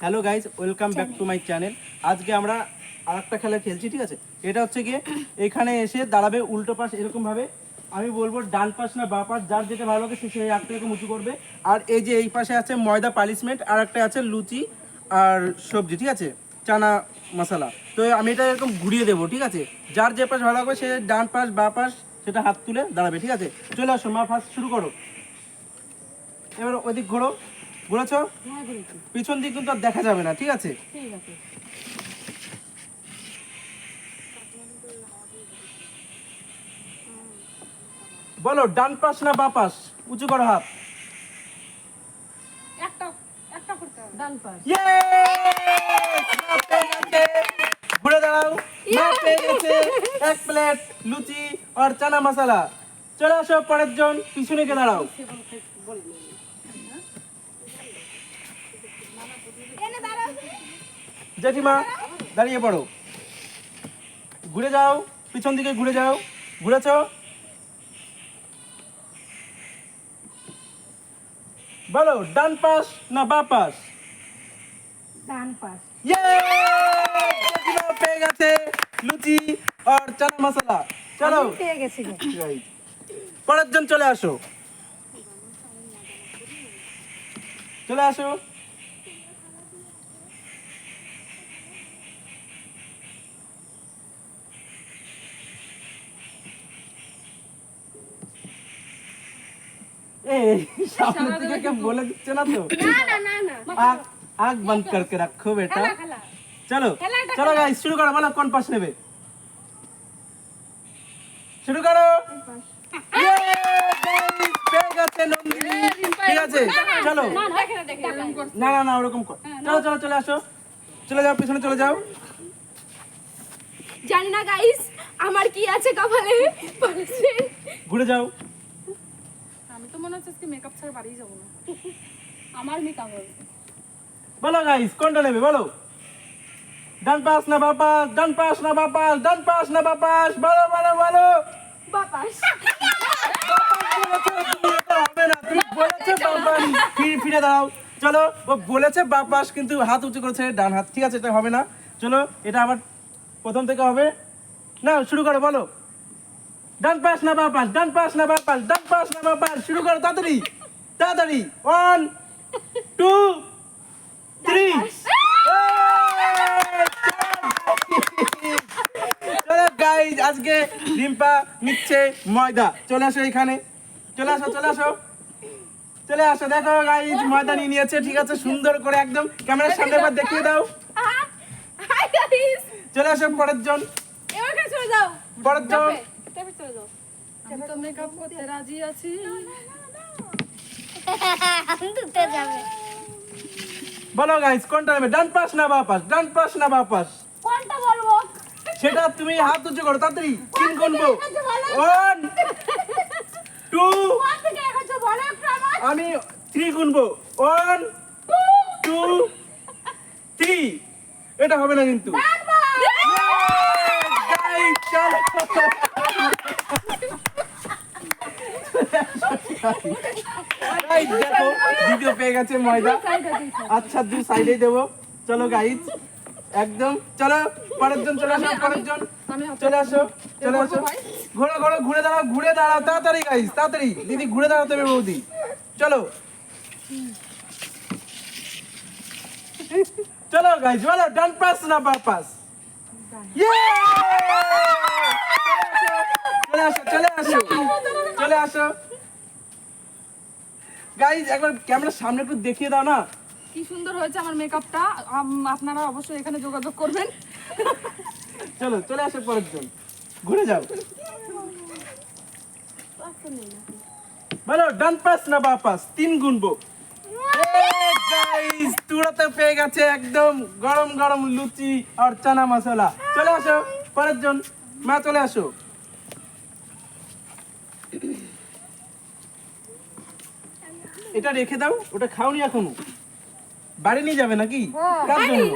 Hello guys, welcome back to my channel. আজকে আমরা আরেকটা খেলা খেলছি, ঠিক আছে? এটা হচ্ছে গিয়ে এখানে এসে দাঁড়াবে উল্টো পাশ এরকমভাবে। আমি বলবো ডান পাশ না বা পাশ, যার যেটা ভালো লাগে সে সেই হাতটা এরকম উঁচু করবে। আর এই যে এই পাশে আছে ময়দা পালিশমেন্ট, আর একটা আছে লুচি আর সবজি, ঠিক আছে, চানা মশলা। তো আমি এটা এরকম ঘুরিয়ে দেবো, ঠিক আছে? যার যে পাশ ভালো লাগবে সে ডান পাশ বা পাশ সেটা হাত তুলে দাঁড়াবে, ঠিক আছে? চলে আসো মা, ফার্স্ট শুরু করো। এবার ওদিক ঘোরো। ঘুরেছ? পিছন দিক কিন্তু আর দেখা যাবে না, ঠিক আছে? বলো ডান পাশ না বা পাশ, উঁচু করো হাত। ঘুরে দাঁড়াও। মা পেয়ে গেছে এক প্লেট লুচি আর চানা মশলা। চলে আসো পরের জন, পিছনে গিয়ে দাঁড়াও। জেঠিমা দাঁড়িয়ে পড়ো। ঘুরে যাও, পিছন দিকে ঘুরে যাও। ঘুরেছো? বলো ডান পাশ না বা পাশ? ডান পাশ। জেঠিমা পেয়ে গেছে লুচি আর চানা মশলা। চলো আমি পেয়ে গেছি গো। পরের জন চলে আসো। চলে আসো। सामने থেকে কেউ বলে দিচ্ছে না তো? आग आग बंद करके रखो बेटा। चलो चलो गाइस शुरू करो। बोलो कौन पास নেবে? শুরু করো। ये गाइस পেয়ে গেছে নন্দিনী, ঠিক আছে? চলো না না না ওরকম কর। চলো চলো চলে আসো। চলে যাও, পিছনে চলে যাও। জানি না গাইস আমার কি আছে কপালে। ঘুরে যাও। আমি তো মনে হচ্ছে আজকে মেকআপ ছাড়া বাড়ি যাব না। আমার মেকআপ হবে। বলো গাইস কোনটা নেবে? বলো ডান পাশ না বাঁ পাশ, ডান পাশ না বাঁ পাশ, ডান পাশ না বাঁ পাশ, বলো বলো বলো। বাপাস হবে না, তুমি বলেছো বাঁ পাশ। ফিরে দাও। চলো, ও বলেছে বাঁ পাশ কিন্তু হাত উঁচু করেছে ডান হাত, ঠিক আছে? এটা হবে না। চলো এটা আবার প্রথম থেকে হবে। না শুরু করো। বলো ডান পাশ না বাঁ পাশ, ডান পাশ না বাঁ পাশ, ডান পাশ না বাঁ পাশ। শুরু করো তাড়াতাড়ি তাড়াতাড়ি। 1 2 3। চলো গাইজ, আজকে রিম্পা নিচ্ছে ময়দা। চলে আসো এখানে, চলে আসো চলে আসো চলে আসো। দেখো গাইজ ময়দা নিয়ে নিয়েছে, ঠিক আছে? সুন্দর করে একদম ক্যামেরার সামনে একবার দেখিয়ে দাও। হাই গাইস চলে আসো পরের জন। এবার কাছে চলে যাও। পরের জন। তবে চলে যাও। আমি তো মেকআপ করতে রাজি আছি। দুটো যাবে। বলো গাইজ কোনটা নেবে? ডান পাশ না বাঁ পাশ, ডান পাশ না বাঁ পাশ? কোনটা বলবো? সেটা তুমি হাত উঁচু করো তাড়াতাড়ি। 3 গুনবো। 1 2 কোন থেকে এসেছো বলো একটু আমার। আমি 3 গুনবো। 1 2 3। এটা হবে না কিন্তু। গাইস চলো। গাইস দেখো দ্বিতীয় পেয়ে গেছে ময়দা। আচ্ছা দু সাইডে দেবো। চলো গাইস একদম চলো পরের জন চলে আসো। পরের জন চলে আসো চলে আসো। ঘোরো ঘোরো ঘুরে দাঁড়াও ঘুরে দাঁড়াও তাড়াতাড়ি গাইস তাড়াতাড়ি। দিদি ঘুরে দাঁড়াতে হবে বৌদি। চলো চলো গাইস বলো ডান পাশ না বাঁ পাশ? চলে আসো চলে আসো চলে আসো গাইস। একবার ক্যামেরার সামনে একটু দেখিয়ে দাও না। কি সুন্দর হয়েছে আমার মেকআপটা। আপনারা অবশ্যই এখানে যোগাযোগ করবেন। চলো চলে আসো পরের জন। ঘুরে যাও। বলো ডান পাশ না বাঁ পাশ? 3 গুনবো। গাইস তুড়াতে পেয়ে গেছে একদম গরম গরম লুচি আর চানা মশলা। চলে আসো পরের জন। মা চলে আসো। এটা রেখে দাও, ওটা খাওনি এখনো? বাড়ি নিয়ে যাবে নাকি? কার জন্য?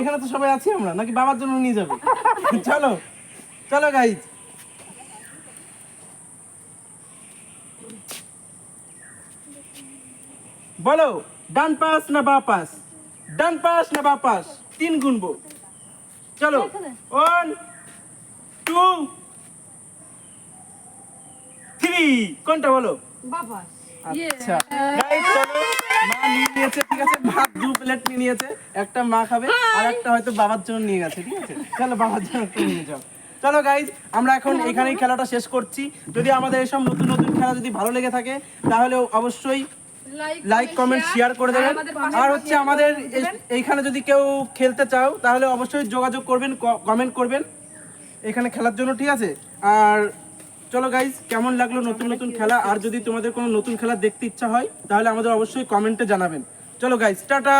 এখানে তো সবাই আছি আমরা, নাকি বাবার জন্য নিয়ে যাবে? চলো চলো গাইজ। বলো ডান পাশ না বাঁ পাশ? ডান পাশ না বা পাশ 3 গুনবো। চলো 1 2 3 কোনটা বলো? বাবা আচ্ছা গাইস চলো, মা নিয়ে নিয়েছে, ঠিক আছে, ভাত 2 প্লেট নিয়ে নিয়েছে, একটা মা খাবে আর একটা হয়তো বাবার জন্য নিয়ে গেছে, ঠিক আছে, চলো বাবার জন্য একটু নিয়ে যাও। চলো গাইস, আমরা এখন এখানেই খেলাটা শেষ করছি। যদি আমাদের এসব নতুন নতুন খেলা যদি ভালো লেগে থাকে তাহলে অবশ্যই লাইক কমেন্ট শেয়ার করে দেবেন। আর হচ্ছে আমাদের এইখানে যদি কেউ খেলতে চাও তাহলে অবশ্যই যোগাযোগ করবেন, কমেন্ট করবেন এখানে খেলার জন্য, ঠিক আছে। আর চলো গাইজ, কেমন লাগলো নতুন নতুন খেলা? আর যদি তোমাদের কোনো নতুন খেলা দেখতে ইচ্ছা হয় তাহলে আমাদের অবশ্যই কমেন্টে জানাবেন। চলো গাইজ, টাটা।